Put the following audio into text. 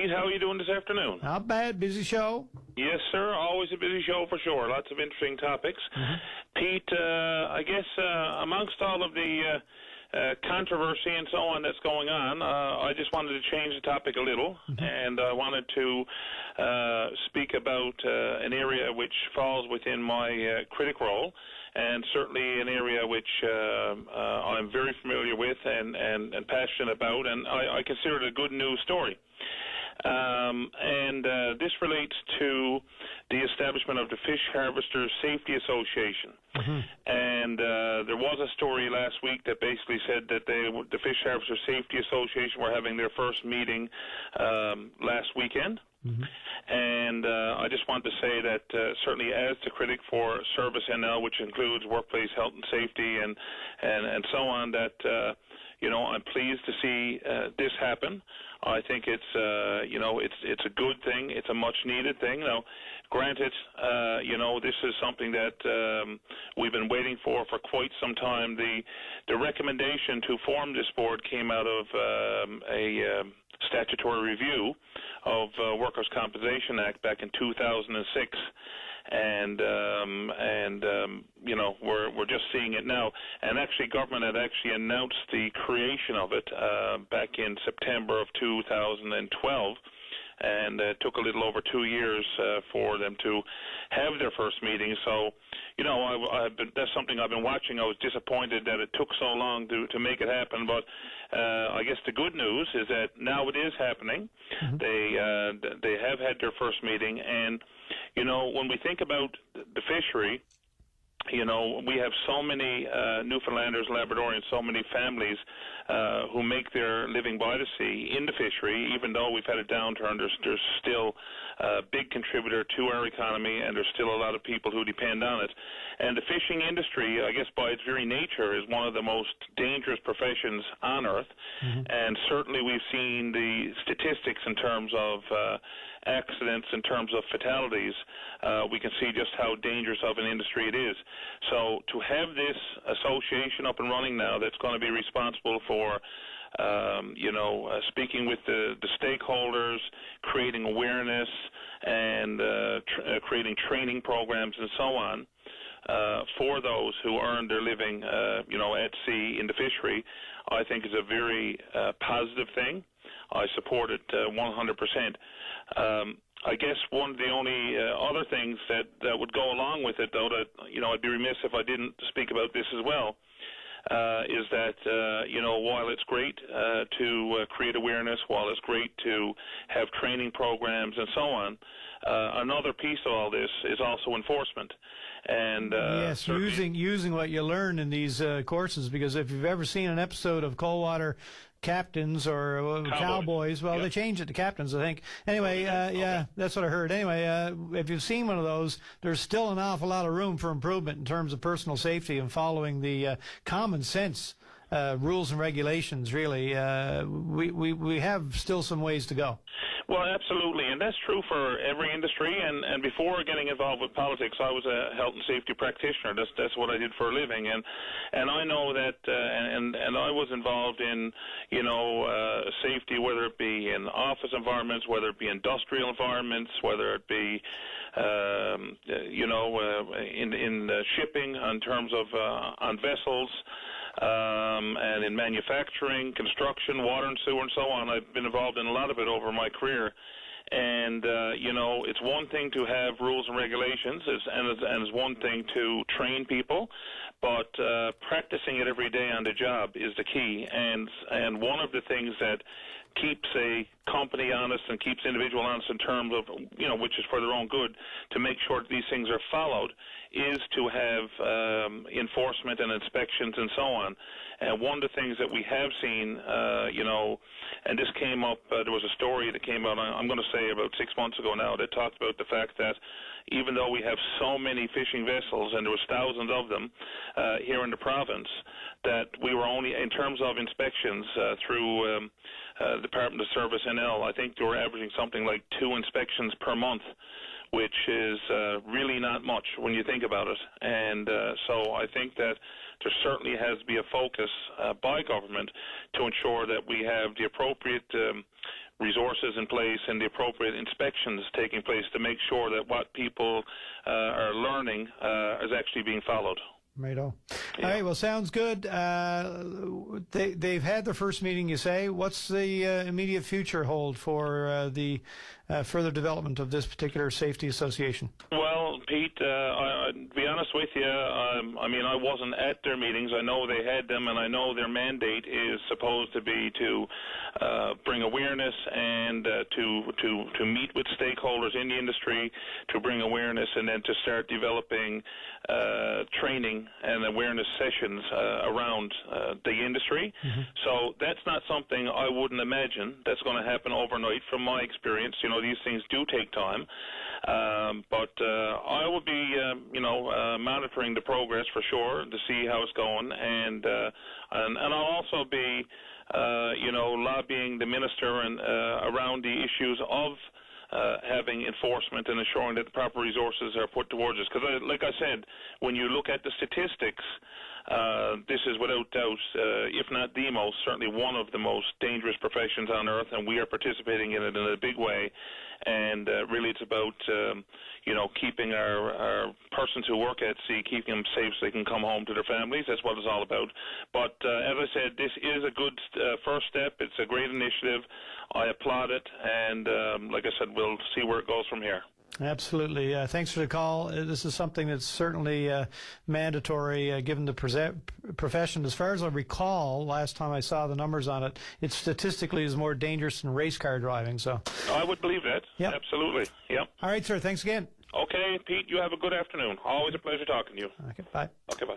Pete, how are you doing this afternoon? Not bad. Busy show. Yes, sir. Always a busy show for sure. Lots of interesting topics. Pete, I guess amongst all of the controversy and so on that's going on, I just wanted to change the topic a little, and I wanted to speak about an area which falls within my critic role, and certainly an area which I'm very familiar with and passionate about, and I consider it a good news story. This relates to the establishment of the Fish Harvesters Safety Association. And there was a story last week that basically said that the Fish Harvesters Safety Association were having their first meeting last weekend. And I just want to say that certainly as the critic for Service NL, which includes workplace health and safety and so on, that I'm pleased to see this happen. I think it's a good thing. It's a much needed thing. Now, granted, this is something that we've been waiting for quite some time. The recommendation to form this board came out of a statutory review of Workers' Compensation Act back in 2006. And we're just seeing it now. And actually, government had actually announced the creation of it back in September of 2012. And it took a little over 2 years for them to have their first meeting. So, that's something I've been watching. I was disappointed that it took so long to make it happen. But I guess the good news is that now it is happening. They have had their first meeting. And, when we think about the fishery, we have so many Newfoundlanders, Labradorians, so many families who make their living by the sea in the fishery. Even though we've had a downturn, there's still a big contributor to our economy, and there's still a lot of people who depend on it. And the fishing industry, I guess by its very nature, is one of the most dangerous professions on earth. And certainly we've seen the statistics in terms of accidents, in terms of fatalities. We can see just how dangerous of an industry it is. So to have this association up and running now, that's going to be responsible for speaking with the stakeholders, creating awareness, and creating training programs and so on for those who earn their living, at sea in the fishery, I think is a very positive thing. I support it 100%. I guess one of the only other things that would go along with it, though, that I'd be remiss if I didn't speak about this as well, is that while it's great to create awareness, while it's great to have training programs and so on, another piece of all this is also enforcement. And yes, using what you learn in these courses, because if you've ever seen an episode of Coldwater Captains or Cowboys, well, they changed it to Captains, I think. Anyway, that's what I heard. Anyway, if you've seen one of those, there's still an awful lot of room for improvement in terms of personal safety and following the common sense rules and regulations. Really, we have still some ways to go. Well, absolutely, and that's true for every industry. And before getting involved with politics, I was a health and safety practitioner. That's what I did for a living, and I know that, and I was involved in safety, whether it be in office environments, whether it be industrial environments, whether it be in shipping in terms of on vessels. And in manufacturing, construction, water and sewer and so on. I've been involved in a lot of it over my career. And, it's one thing to have rules and regulations, and it's one thing to train people, but practicing it every day on the job is the key. And one of the things that keeps a company honest and keeps the individual honest in terms of, which is for their own good, to make sure that these things are followed, is to have enforcement and inspections and so on. And one of the things that we have seen, and this came up, there was a story that came out, I'm going to say about 6 months ago now, that talked about the fact that even though we have so many fishing vessels, and there was thousands of them here in the province, that we were only, in terms of inspections through Department of Service NL, I think they were averaging something like 2 inspections per month, which is really not much when you think about it. And so I think that there certainly has to be a focus by government to ensure that we have the appropriate resources in place and the appropriate inspections taking place to make sure that what people are learning is actually being followed. Righto. Yeah. All right, well, sounds good. They've had their first meeting, you say. What's the immediate future hold for the further development of this particular safety association? Well, Pete, to be honest with you, I mean, I wasn't at their meetings. I know they had them, and I know their mandate is supposed to be to bring awareness and to meet with stakeholders in the industry, to bring awareness, and then to start developing training and awareness sessions around the industry. Mm-hmm. So that's not something I wouldn't imagine that's going to happen overnight. From my experience, you know, these things do take time. But I will be, monitoring the progress for sure to see how it's going, and I'll also be, lobbying the minister and around the issues of having enforcement and ensuring that the proper resources are put towards us. Because, like I said, when you look at the statistics, this is without doubt, if not the most, certainly one of the most dangerous professions on earth, and we are participating in it in a big way. And really it's about, keeping our persons who work at sea, keeping them safe so they can come home to their families. That's what it's all about. But as I said, this is a good first step. It's a great initiative. I applaud it. And like I said, we'll see where it goes from here. Absolutely. Thanks for the call. This is something that's certainly mandatory given the profession. As far as I recall, last time I saw the numbers on it, it statistically is more dangerous than race car driving. So I would believe that. Yep. Absolutely. Yep. All right, sir. Thanks again. Okay, Pete, you have a good afternoon. Always a pleasure talking to you. Okay, bye. Okay, bye.